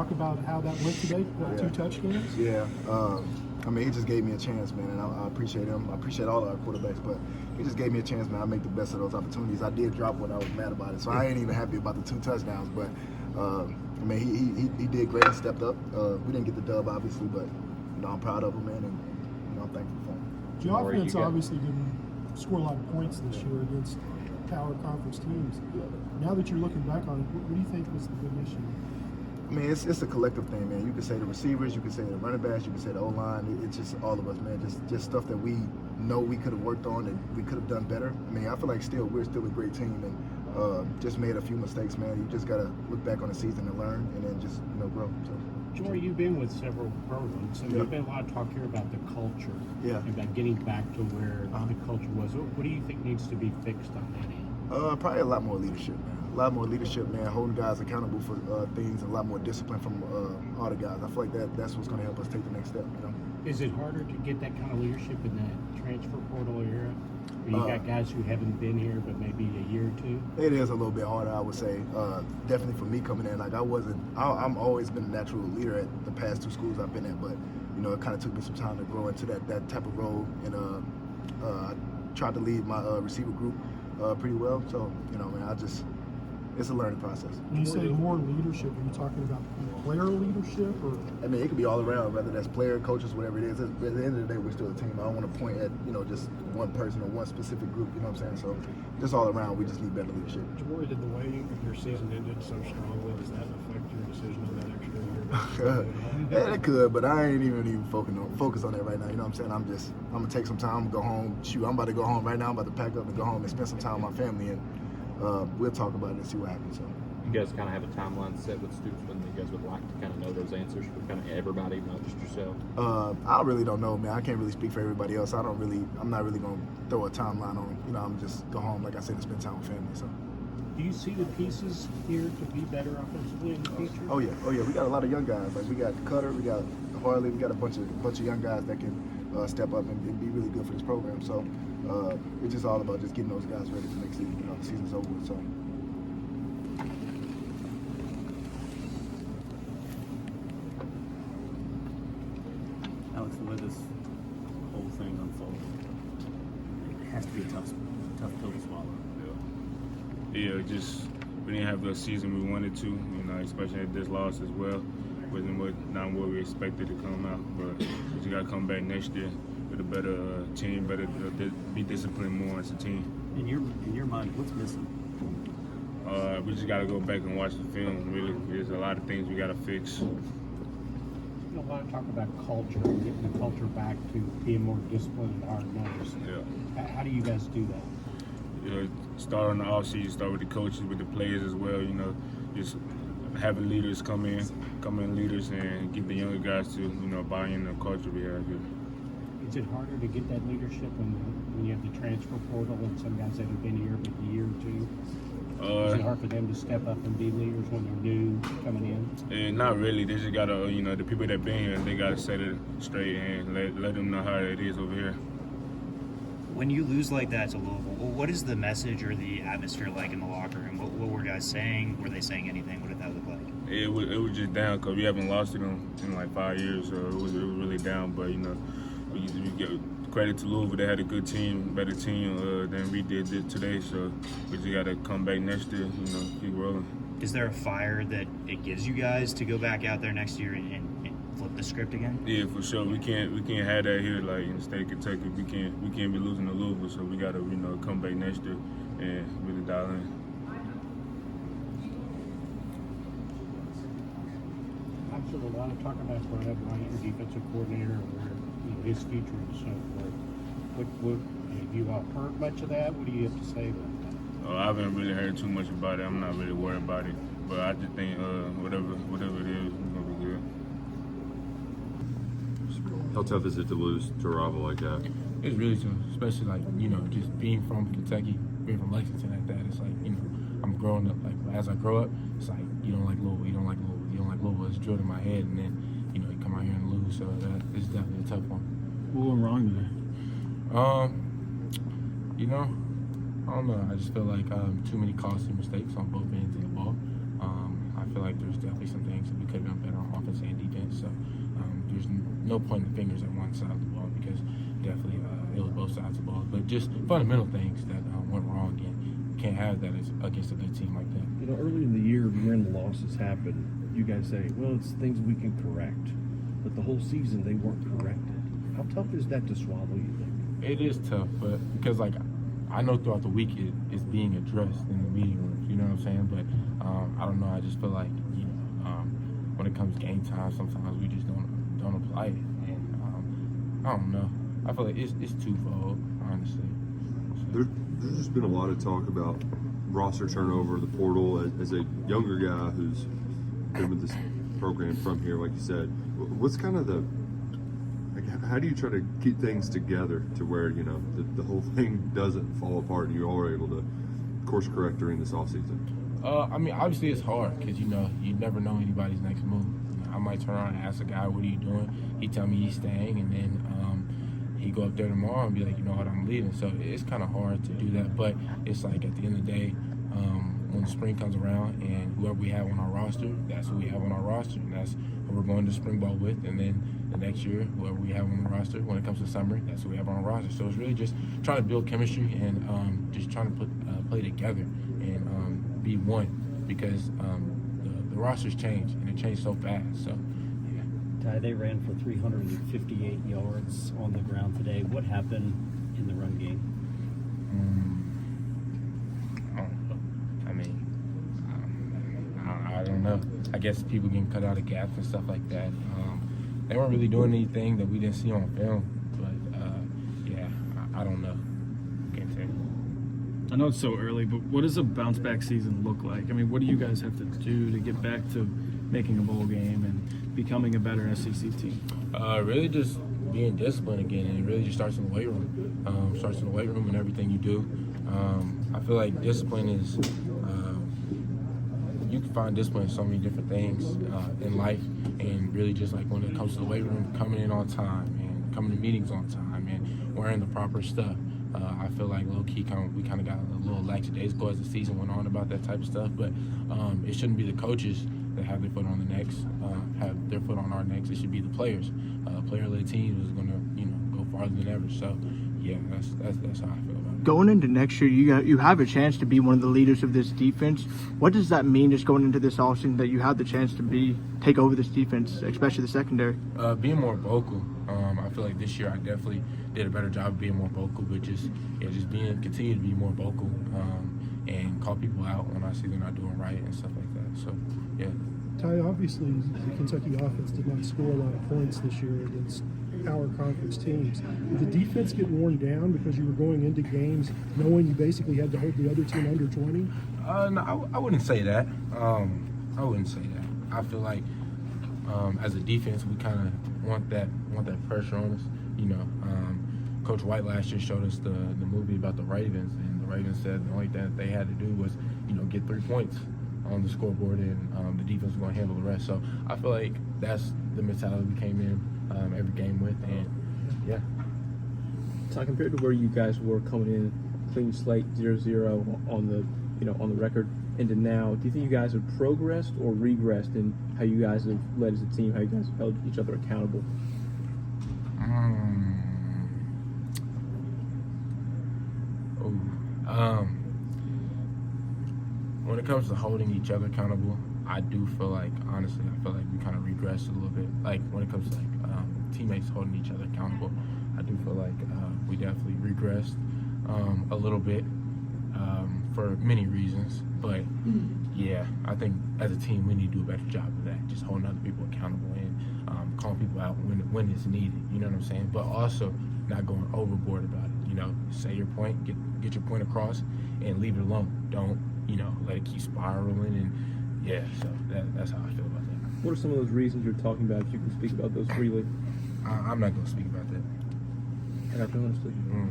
talk about how that went today? Two touchdowns? Yeah. I mean, he just gave me a chance, man, and I appreciate him. I appreciate all of our quarterbacks, but he just gave me a chance, man. I make the best of those opportunities. I did drop one. I was mad about it, so I ain't even happy about the 2 touchdowns. But I mean, he did great and stepped up. We didn't get the dub, obviously, but I'm proud of him, man, and I'm thankful for him. The offense obviously didn't score a lot of points this year against power conference teams. Now that you're looking back on it, what do you think was the big issue? I mean, it's a collective thing, man. You can say the receivers, you can say the running backs, you can say the O-line. It's just all of us, man. Just stuff that we know we could have worked on and we could have done better. I mean, I feel like we're still a great team and just made a few mistakes, man. You just got to look back on the season and learn and then just, grow. So. Joy, you've been with several programs, and there's been a lot of talk here about the culture, about getting back to where the culture was. What do you think needs to be fixed on that end? Probably a lot more leadership, man. A lot more leadership, man. Holding guys accountable for things, and a lot more discipline from all the guys. I feel like that's what's going to help us take the next step. Is it harder to get that kind of leadership in that transfer portal era? Or you got guys who haven't been here, but maybe a year or two? It is a little bit harder, I would say. Definitely for me coming in, like I'm always been a natural leader at the past 2 schools I've been at, but it kind of took me some time to grow into that type of role, and I tried to lead my receiver group pretty well. So man, it's a learning process. When you say more leadership, are you talking about player leadership, or? I mean, it could be all around, whether that's player, coaches, whatever it is. At the end of the day, we're still a team. I don't want to point at just one person or one specific group. You know what I'm saying? So just all around, we just need better leadership. Joy, did the way your season ended so strongly, does that affect your decision on that extra year? Yeah, it could, but I ain't even focus on that right now. You know what I'm saying? I'm gonna take some time, go home. Shoot, I'm about to go home right now. I'm about to pack up and go home and spend some time with my family, and we'll talk about it and see what happens. So. You guys kind of have a timeline set with students when you guys would like to kind of know those answers for kind of everybody, not just yourself? I really don't know, man. I can't really speak for everybody else. I'm not really going to throw a timeline on. I'm just go home, like I said, and spend time with family. So. Do you see the pieces here to be better offensively in the future? Oh yeah. We got a lot of young guys. Like we got Cutter, we got Harley, we got a bunch of young guys that can step up and be really good for this program. So it's just all about just getting those guys ready for next season. The season's over with. So. Alex, the way this whole thing unfolds, it has to be a tough pill to swallow. Yeah, just we didn't have the season we wanted to, especially at this loss as well. Wasn't not what we expected to come out, but we just got to come back next year with a better team, better be disciplined more as a team. In your mind, what's missing? We just got to go back and watch the film. Really, there's a lot of things we got to fix. A lot of talk about culture, getting the culture back to being more disciplined and hard-nosed. Yeah. How do you guys do that? Start on the offseason, start with the coaches, with the players as well. Just having leaders come in leaders, and get the younger guys to buy in the culture we have here. Is it harder to get that leadership when you have the transfer portal and some guys that have been here for a year or two? Is it hard for them to step up and be leaders when they're new coming in? And not really. They just gotta, the people that been here, they gotta set it straight and let them know how it is over here. When you lose like that to Louisville, what is the message or the atmosphere like in the locker room? What were guys saying? Were they saying anything? What did that look like? It was just down because we haven't lost to them in like 5 years, so it was really down. But we get credit to Louisville. They had a good team, better team than we did today. So we just got to come back next year, keep rolling. Is there a fire that it gives you guys to go back out there next year and flip the script again? Yeah, for sure. We can't have that here, like in the state of Kentucky. We can't be losing to Louisville. So we got to come back next year and really dial in. I'm sure a lot of talk about Bryant, your defensive coordinator, where his future and so forth. Have you all heard much of that? What do you have to say about that? I haven't really heard too much about it. I'm not really worried about it. But I just think whatever it is, we're going to be good. How tough is it to lose to a rival like that? It's really tough, especially just being from Kentucky, being from Lexington like that. It's like, I'm growing up, like as I grow up, it's like, you don't like Louisville, you don't like Louisville, you don't like Louisville. It's drilled in my head, and then, you come out here and lose. So it's definitely a tough one. What went wrong today? I don't know. I just feel like too many costly mistakes on both ends of the ball. I feel like there's definitely some things that we could have done better on offense and defense. So there's no pointing fingers at one side of the ball because definitely it was both sides of the ball. But just fundamental things that went wrong, and you can't have that against a good team like that. You know, early in the year when the losses happen, you guys say, well, it's things we can correct. But the whole season, they weren't corrected. How tough is that to swallow, you think? It is tough, but because, like, I know throughout the week it's being addressed in the meeting rooms, you know what I'm saying? But I don't know, I just feel like, you know, when it comes game time, sometimes we just don't apply it. And I don't know. I feel like it's twofold, honestly. There's just been a lot of talk about roster turnover, the portal. As a younger guy who's been with this program from here, like you said, what's kind of how do you try to keep things together to where, you know, the whole thing doesn't fall apart and you all are able to course correct during this offseason? I mean, obviously it's hard because, you know, you never know anybody's next move. You know, I might turn around and ask a guy, what are you doing? He tell me he's staying, and then he go up there tomorrow and be like, you know what, I'm leaving. So it's kind of hard to do that, but it's like at the end of the day, when the spring comes around and whoever we have on our roster, that's who we have on our roster, and that's who we're going to spring ball with. And then the next year, whoever we have on the roster, when it comes to summer, that's who we have on our roster. So it's really just trying to build chemistry and just trying to play together and be one, because the rosters change and it changed so fast. So yeah. Ty, they ran for 358 yards on the ground today. What happened in the run game? I don't know. I guess people getting cut out of gaps and stuff like that. They weren't really doing anything that we didn't see on film. But, yeah, I don't know. Can't tell you. I know it's so early, but what does a bounce-back season look like? I mean, what do you guys have to do to get back to making a bowl game and becoming a better SEC team? Really just being disciplined again, and it really just starts in the weight room. Starts in the weight room and everything you do. I feel like discipline is you can find discipline in so many different things in life, and really just like when it comes to the weight room, coming in on time and coming to meetings on time and wearing the proper stuff. I feel like low-key we kind of got a little lackadaisical as the season went on about that type of stuff, but it shouldn't be the coaches that have their foot on the necks, have their foot on our necks. It should be the players. Player-led team is going to, go farther than ever. So, yeah, that's how I feel about it. Going into next year, you have a chance to be one of the leaders of this defense. What does that mean, just going into this offseason, that you have the chance to take over this defense, especially the secondary? Being more vocal. I feel like this year I definitely did a better job of being more vocal, but just continue to be more vocal and call people out when I see they're not doing right and stuff like that. So, yeah. Ty, obviously the Kentucky offense did not score a lot of points this year against power conference teams. Did the defense get worn down because you were going into games knowing you basically had to hold the other team under 20? No, I wouldn't say that. I wouldn't say that. I feel like as a defense, we kind of want that pressure on us. Coach White last year showed us the movie about the Ravens, and the Ravens said the only thing that they had to do was get 3 points on the scoreboard, and the defense was going to handle the rest. So I feel like that's the mentality we came in every game with, and yeah. So compared to where you guys were coming in, clean slate, 0-0 on the record, into now, do you think you guys have progressed or regressed in how you guys have led as a team, how you guys have held each other accountable? When it comes to holding each other accountable, I do feel like, honestly, we kind of regressed a little bit. Like when it comes to teammates holding each other accountable, I do feel like we definitely regressed a little bit for many reasons. But yeah, I think as a team we need to do a better job of that, just holding other people accountable and calling people out when it's needed. You know what I'm saying? But also not going overboard about it. Say your point, get your point across, and leave it alone. Don't let it keep spiraling. And yeah, so that's how I feel about that. What are some of those reasons you're talking about? If you can speak about those freely. I'm not going to speak about that. And I feel understood.